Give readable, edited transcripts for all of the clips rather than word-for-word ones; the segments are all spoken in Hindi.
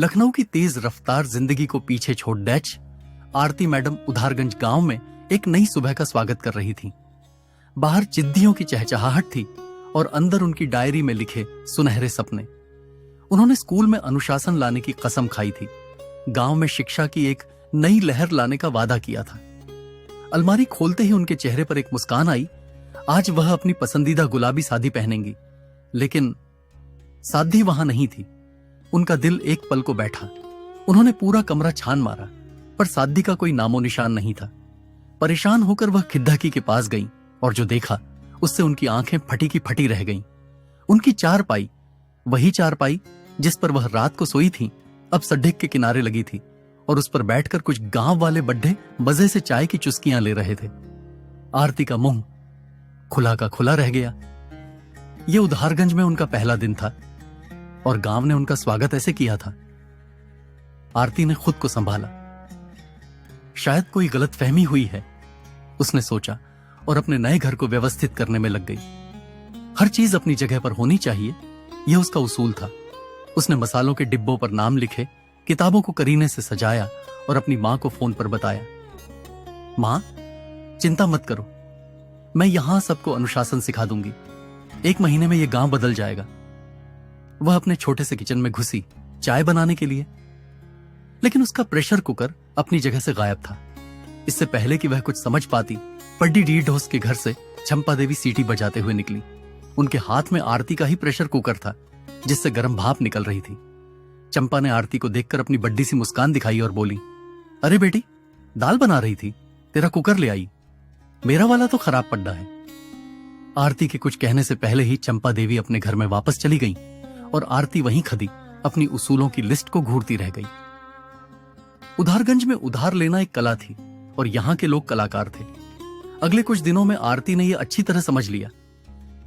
लखनऊ की तेज रफ्तार जिंदगी को पीछे छोड़ डैच आरती मैडम उधारगंज गांव में एक नई सुबह का स्वागत कर रही थी। बाहर चिद्दियों की चहचहाहट थी और अंदर उनकी डायरी में लिखे सुनहरे सपने। उन्होंने स्कूल में अनुशासन लाने की कसम खाई थी, गांव में शिक्षा की एक नई लहर लाने का वादा किया था। अलमारी खोलते ही उनके चेहरे पर एक मुस्कान आई। आज वह अपनी पसंदीदा गुलाबी साड़ी पहनेंगी, लेकिन साधी वहां नहीं थी। उनका दिल एक पल को बैठा। उन्होंने पूरा कमरा छान मारा, पर साधी का कोई नामो निशान नहीं था। परेशान होकर वह खिद्दकी के पास गईं और जो देखा उससे उनकी आंखें फटी की फटी रह गईं। उनकी चारपाई, वही चारपाई जिस पर वह रात को सोई थी, अब सड्ढे के किनारे लगी थी और उस पर बैठकर कुछ गांव वाले बड्ढे मजे से चाय की चुस्कियां ले रहे थे। आरती का मुंह खुला का खुला रह गया। यह उधारगंज में उनका पहला दिन था और गांव ने उनका स्वागत ऐसे किया था। आरती ने खुद को संभाला। शायद कोई गलतफहमी हुई है, उसने सोचा और अपने नए घर को व्यवस्थित करने में लग गई। हर चीज अपनी जगह पर होनी चाहिए, यह उसका उसूल था। उसने मसालों के डिब्बों पर नाम लिखे, किताबों को करीने से सजाया और अपनी मां को फोन पर बताया, मां, चिंता मत करो, मैं यहां सबको अनुशासन सिखा दूंगी। 1 महीने में यह गांव बदल जाएगा। वह अपने छोटे से किचन में घुसी चाय बनाने के लिए, लेकिन उसका प्रेशर कुकर अपनी जगह से गायब था। इससे पहले कि वह कुछ समझ पाती, पड्डी डी ढोस के घर से चंपा देवी सीटी बजाते हुए निकली। उनके हाथ में आरती का ही प्रेशर कुकर था, जिससे गर्म भाप निकल रही थी। चंपा ने आरती को देखकर अपनी बड्डी सी मुस्कान दिखाई और बोली, अरे बेटी, दाल बना रही थी, तेरा कुकर ले आई, मेरा वाला तो खराब पड्डा है। आरती के कुछ कहने से पहले ही चंपा देवी अपने घर में वापस चली गई और आरती वहीं खड़ी अपनी उसूलों की लिस्ट को घूरती रह गई। उधारगंज में उधार लेना एक कला थी और यहां के लोग कलाकार थे। अगले कुछ दिनों में आरती ने यह अच्छी तरह समझ लिया।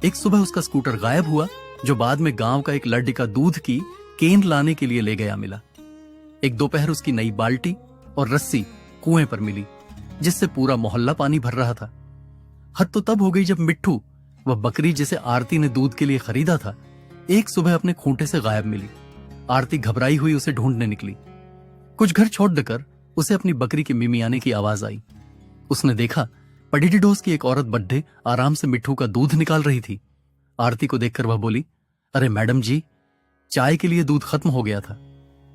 एक सुबह उसका स्कूटर गायब हुआ, जो बाद में गांव का एक लड़का दूध की केन लाने के लिए ले गया मिला। एक दोपहर उसकी नई बाल्टी और रस्सी कुएं पर मिली, जिससे पूरा मोहल्ला पानी भर रहा था। हद तो तब हो गई जब मिट्ठू, वह बकरी जिसे आरती ने दूध के लिए खरीदा था, एक सुबह अपने खूंटे से गायब मिली। आरती घबराई हुई उसे ढूंढने निकली। कुछ घर छोड़ देकर उसे अपनी बकरी के मिमियाने की आवाज आई। उसने देखा पडिडिडोस की एक औरत बड्ढे आराम से मिट्ठू का दूध निकाल रही थी। आरती को देखकर वह बोली, अरे मैडम जी, चाय के लिए दूध खत्म हो गया था,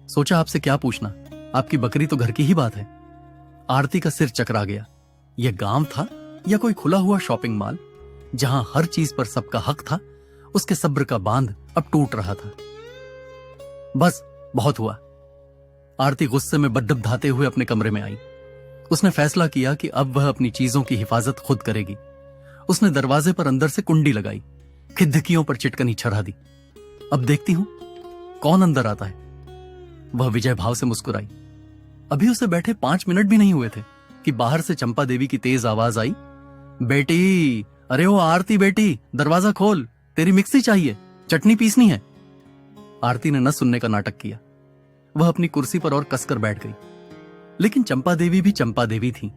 सोचा आपसे क्या पूछना, आपकी बकरी तो घर की ही बात है। आरती का सिर चकरा गया। यह गांव था या कोई खुला हुआ शॉपिंग मॉल, जहां हर चीज पर सबका हक था। उसके सब्र का बांध अब टूट रहा था। बस बहुत हुआ। आरती गुस्से में बड्डबडाते हुए अपने कमरे में आई। उसने फैसला किया कि अब वह अपनी चीजों की हिफाजत खुद करेगी। उसने दरवाजे पर अंदर से कुंडी लगाई, खिद्दकियों पर चिटकनी चढ़ा दी। अब देखती हूं कौन अंदर आता है। वह विजय भाव से मुस्कुराई। अभी उसे बैठे 5 मिनट भी नहीं हुए थे कि बाहर से चंपा देवी की तेज आवाज आई, बेटी, अरे वो आरती बेटी, दरवाजा खोल, तेरी मिक्सी चाहिए, चटनी पीसनी है। आरती ने न सुनने का नाटक किया। वह अपनी कुर्सी पर और कसकर बैठ गई। लेकिन चंपा देवी भी चंपा देवी थी।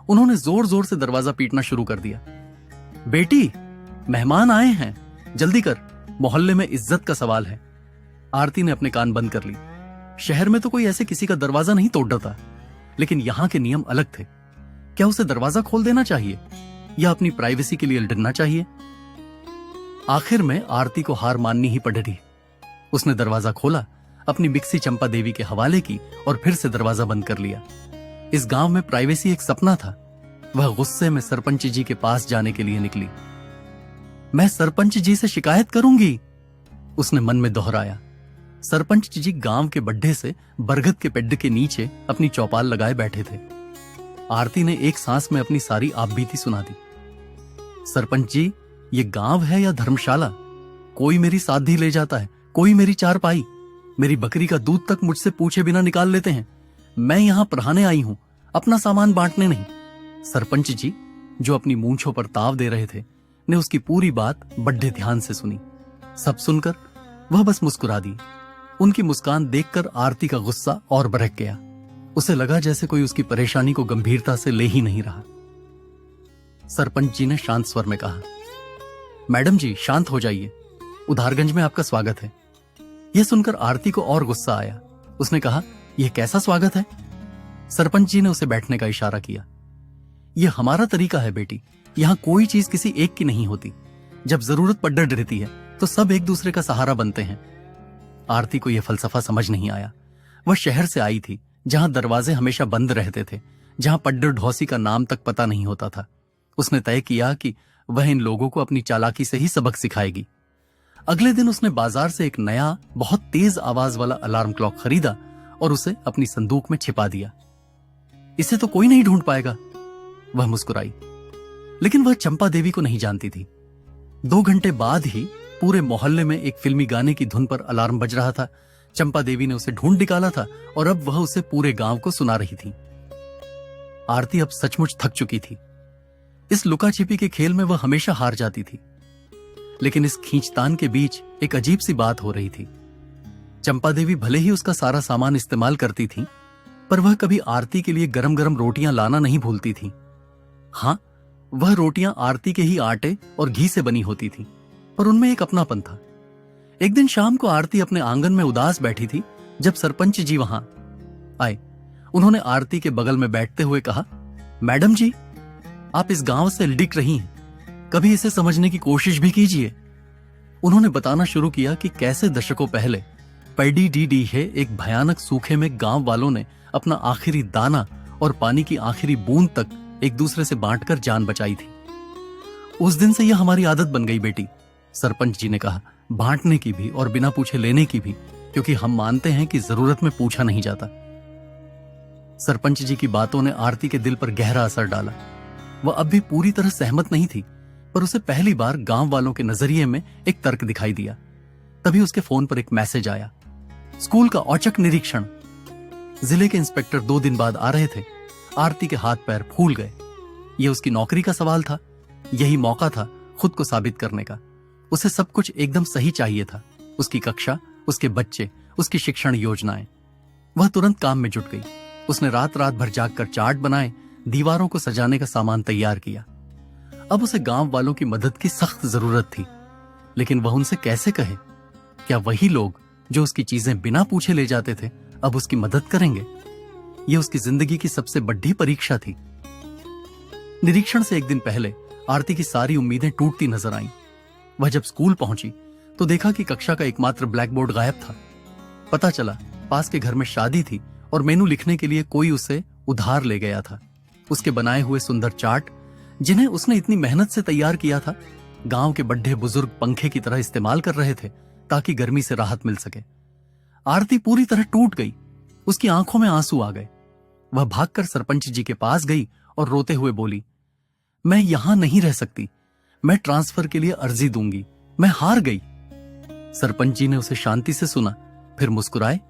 उन्होंने जोर जोर से दरवाजा पीटना शुरू कर दिया। बेटी, मेहमान आए हैं, जल्दी कर, मोहल्ले में इज्जत का सवाल है। आरती ने अपने कान बंद कर ली। शहर में तो कोई ऐसे किसी का दरवाजा नहीं तोड़ देता, लेकिन यहां के नियम अलग थे। क्या उसे दरवाजा खोल देना चाहिए या अपनी प्राइवेसी के लिए डरना चाहिए? आखिर में आरती को हार माननी ही पड़ी। उसने दरवाजा खोला, अपनी मिक्सी चंपा देवी के हवाले की और फिर से दरवाजा बंद कर लिया। इस गांव में प्राइवेसी एक सपना था। वह गुस्से में सरपंच जी के पास जाने के लिए निकली। मैं सरपंच जी से शिकायत करूंगी, उसने मन में दोहराया। सरपंच जी गांव के बड्ढे से बरगद के पेड़ के नीचे अपनी चौपाल लगाए बैठे थे। आरती ने एक सांस में अपनी सारी आपबीती सुना दी। सरपंच जी, ये गांव है या धर्मशाला? कोई मेरी साधी ले जाता है, कोई मेरी चारपाई, मेरी बकरी का दूध तक मुझसे पूछे बिना निकाल लेते हैं। मैं यहां पढ़ाने आई हूं, अपना सामान बांटने नहीं। सरपंच जी, जो अपनी मूंछों पर ताव दे रहे थे, ने उसकी पूरी बात बड्ढे ध्यान से सुनी। सब सुनकर वह बस मुस्कुरा दी। उनकी मुस्कान देखकर आरती का गुस्सा और बरक गया। उसे लगा जैसे कोई उसकी परेशानी को गंभीरता से ले ही नहीं रहा। सरपंच जी ने शांत स्वर में कहा, मैडम जी, शांत हो जाइए, उधारगंज में आपका स्वागत है। यह सुनकर आरती को और गुस्सा आया। उसने कहा, यह कैसा स्वागत है? सरपंच जी ने उसे बैठने का इशारा किया। यह हमारा तरीका है बेटी, यहां कोई चीज किसी एक की नहीं होती। जब जरूरत पड़ रहती है तो सब एक दूसरे का सहारा बनते हैं। आरती को यह फलसफा समझ नहीं आया। वह शहर से आई थी जहां दरवाजे हमेशा बंद रहते थे, जहां पड्डर ढौसी का नाम तक पता नहीं होता था। उसने तय किया कि वह इन लोगों को अपनी चालाकी से ही सबक सिखाएगी। अगले दिन उसने बाजार से एक नया बहुत तेज आवाज वाला अलार्म क्लॉक खरीदा और उसे अपनी संदूक में छिपा दिया। इसे तो कोई नहीं ढूंढ पाएगा, वह मुस्कुराई। लेकिन वह चंपा देवी को नहीं जानती थी। 2 घंटे बाद ही पूरे मोहल्ले में एक फिल्मी गाने की धुन पर अलार्म बज रहा था। चंपा देवी ने उसे ढूंढ निकाला था और अब वह उसे पूरे गांव को सुना रही थी। आरती अब सचमुच थक चुकी थी। इस लुका छिपी के खेल में वह हमेशा हार जाती थी। लेकिन इस खींचतान के बीच एक अजीब सी बात हो रही थी। चंपा देवी भले ही उसका सारा सामान इस्तेमाल करती थी, पर वह कभी आरती के लिए गरम गरम रोटियां लाना नहीं भूलती थी। हां, वह रोटियां आरती के ही आटे और घी से बनी होती थी, पर उनमें एक अपनापन था। एक दिन शाम को आरती अपने आंगन में उदास बैठी थी जब सरपंच जी वहां आए। उन्होंने आरती के बगल में बैठते हुए कहा, मैडम जी, आप इस गांव से लिख रही हैं, कभी इसे समझने की कोशिश भी कीजिए। उन्होंने बताना शुरू किया कि कैसे दशकों पहले पैडी डी डी है एक भयानक सूखे में गांव वालों ने अपना आखिरी दाना और पानी की आखिरी बूंद तक एक दूसरे से बांटकर जान बचाई थी। उस दिन से यह हमारी आदत बन गई बेटी, सरपंच जी ने कहा, बांटने की भी और बिना पूछे लेने की भी, क्योंकि हम मानते हैं कि जरूरत में पूछा नहीं जाता। सरपंच जी की बातों ने आरती के दिल पर गहरा असर डाला। वह अब भी पूरी तरह सहमत नहीं थी, पर उसे पहली बार गांव वालों के नजरिए में एक तर्क दिखाई दिया। तभी उसके फोन पर एक मैसेज आया, स्कूल का औचक निरीक्षण। जिले के इंस्पेक्टर 2 दिन बाद आ रहे थे। आरती के हाथ पैर फूल गए। यह उसकी नौकरी का सवाल था। यही मौका था खुद को साबित करने का। उसे सब कुछ एकदम सही चाहिए था। उसकी कक्षा, उसके बच्चे, उसकी शिक्षण योजनाएं। वह तुरंत काम में जुट गई। उसने रात रात भर जागकर चार्ट बनाए, दीवारों को सजाने का सामान तैयार किया। अब उसे गांव वालों की मदद की सख्त जरूरत थी, लेकिन वह उनसे कैसे कहे? क्या वही लोग जो उसकी चीजें बिना पूछे ले जाते थे अब उसकी मदद करेंगे? यह उसकी जिंदगी की सबसे बड़ी परीक्षा थी। निरीक्षण से एक दिन पहले आरती की सारी उम्मीदें टूटती नजर आईं। वह जब स्कूल पहुंची तो देखा कि कक्षा का एकमात्र ब्लैक बोर्ड गायब था। पता चला पास के घर में शादी थी और मेनू लिखने के लिए कोई उसे उधार ले गया था। उसके बनाए हुए सुंदर चार्ट, जिन्हें उसने इतनी मेहनत से तैयार किया था, गांव के बड्ढे बुजुर्ग पंखे की तरह इस्तेमाल कर रहे थे ताकि गर्मी से राहत मिल सके। आरती पूरी तरह टूट गई। उसकी आंखों में आंसू आ गए। वह भागकर सरपंच जी के पास गई और रोते हुए बोली, मैं यहां नहीं रह सकती। मैं ट्रांसफर के लिए अर्जी दूंगी। मैं हार गई। सरपंच जी ने उसे शांति से सुना, फिर मुस्कुराए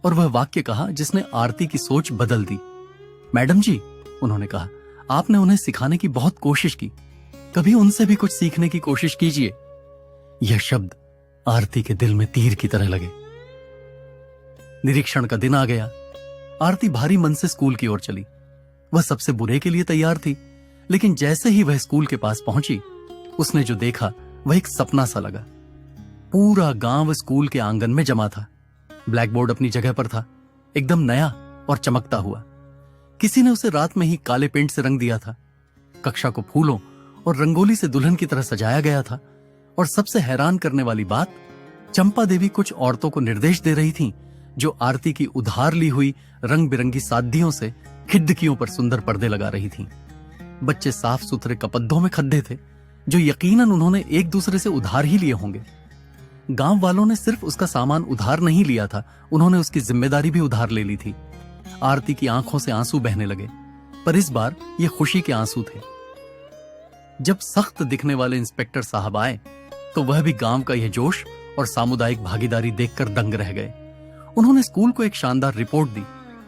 और वह वाक्य कहा जिसने आरती की सोच बदल दी। मैडम जी, उन्होंने कहा, आपने उन्हें सिखाने की बहुत कोशिश की, कभी उनसे भी कुछ सीखने की कोशिश कीजिए। यह शब्द आरती के दिल में तीर की तरह लगे। निरीक्षण का दिन आ गया। आरती भारी मन से स्कूल की ओर चली। वह सबसे बुरे के लिए तैयार थी, लेकिन जैसे ही वह स्कूल के पास पहुंची, उसने जो देखा वह एक सपना सा लगा। पूरा गांव स्कूल के आंगन में जमा था। ब्लैक बोर्ड अपनी जगह पर था, एकदम नया और चमकता हुआ। किसी ने उसे रात में ही काले पेंट से रंग दिया था। कक्षा को फूलों और रंगोली से दुल्हन की तरह सजाया गया था। और सबसे हैरान करने वाली बात, चंपा देवी कुछ औरतों को निर्देश दे रही थीं, जो आरती की उधार ली हुई रंग बिरंगी सादियों से खिड़कियों पर सुंदर पर्दे लगा रही थीं। बच्चे साफ सुथरे कपद्दों में खद्दे थे, जो यकीनन उन्होंने एक दूसरे से उधार ही लिए होंगे। गांव वालों ने सिर्फ उसका सामान उधार नहीं लिया था, उन्होंने उसकी जिम्मेदारी भी उधार ले ली थी। आरती की आंखों से आंसू बहने लगे, पर इस बार ये खुशी के आंसू थे। जब सख्त दिखने वाले इंस्पेक्टर साहब आए, तो वह भी गांव का यह जोश और सामुदायिक भागीदारी देखकर दंग रह गए। उन्होंने स्कूल को एक शानदार रिपोर्ट दी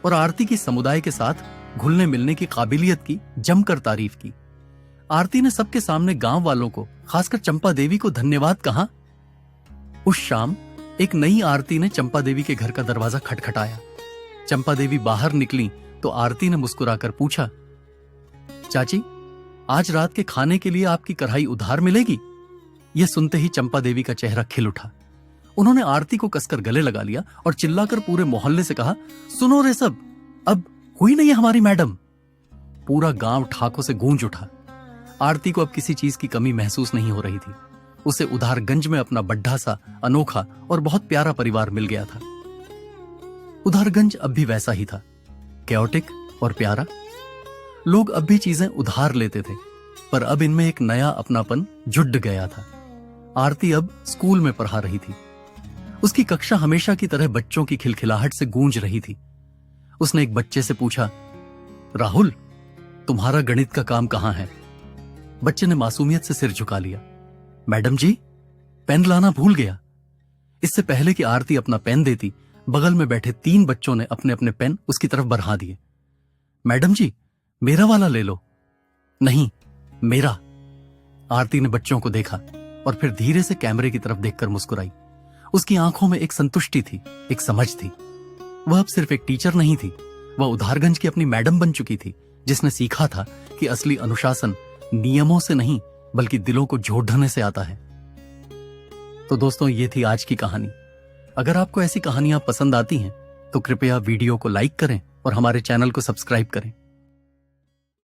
और आरती की समुदाय के साथ घुलने मिलने की काबिलियत की जमकर तारीफ की। आरती ने सबके सामने गांव वालों को, खासकर चंपा देवी को धन्यवाद कहा। उस शाम एक नई आरती ने चंपा देवी के घर का दरवाजा खटखटाया। चंपा देवी बाहर निकली तो आरती ने मुस्कुराकर पूछा, चाची, आज रात के खाने के लिए आपकी कढ़ाई उधार मिलेगी? यह सुनते ही चंपा देवी का चेहरा खिल उठा। उन्होंने आरती को कसकर गले लगा लिया और चिल्लाकर पूरे मोहल्ले से कहा, सुनो रे सब, अब हुई नहीं है हमारी मैडम। पूरा गांव ठाकों से गूंज उठा। आरती को अब किसी चीज की कमी महसूस नहीं हो रही थी। उसे उधारगंज में अपना बड्ढा सा, अनोखा और बहुत प्यारा परिवार मिल गया था। उधारगंज अब भी वैसा ही था, कैओटिक और प्यारा। लोग अब भी चीजें उधार लेते थे, पर अब इनमें एक नया अपनापन जुड़ गया था। आरती अब स्कूल में पढ़ा रही थी। उसकी कक्षा हमेशा की तरह बच्चों की खिलखिलाहट से गूंज रही थी। उसने एक बच्चे से पूछा, राहुल, तुम्हारा गणित का काम कहां है? बच्चे ने मासूमियत से सिर झुका लिया। मैडम जी, पेन लाना भूल गया। इससे पहले कि आरती अपना पेन देती, बगल में बैठे 3 बच्चों ने अपने अपने पेन उसकी तरफ बढ़ा दिए। मैडम जी, मेरा वाला ले लो। नहीं, मेरा। आरती ने बच्चों को देखा और फिर धीरे से कैमरे की तरफ देखकर मुस्कुराई। उसकी आंखों में एक संतुष्टि थी, एक समझ थी। वह अब सिर्फ एक टीचर नहीं थी, वह उधारगंज की अपनी मैडम बन चुकी थी, जिसने सीखा था कि असली अनुशासन नियमों से नहीं बल्कि दिलों को जोड़ने से आता है। तो दोस्तों, ये थी आज की कहानी। अगर आपको ऐसी कहानियां पसंद आती हैं तो कृपया वीडियो को लाइक करें और हमारे चैनल को सब्सक्राइब करें।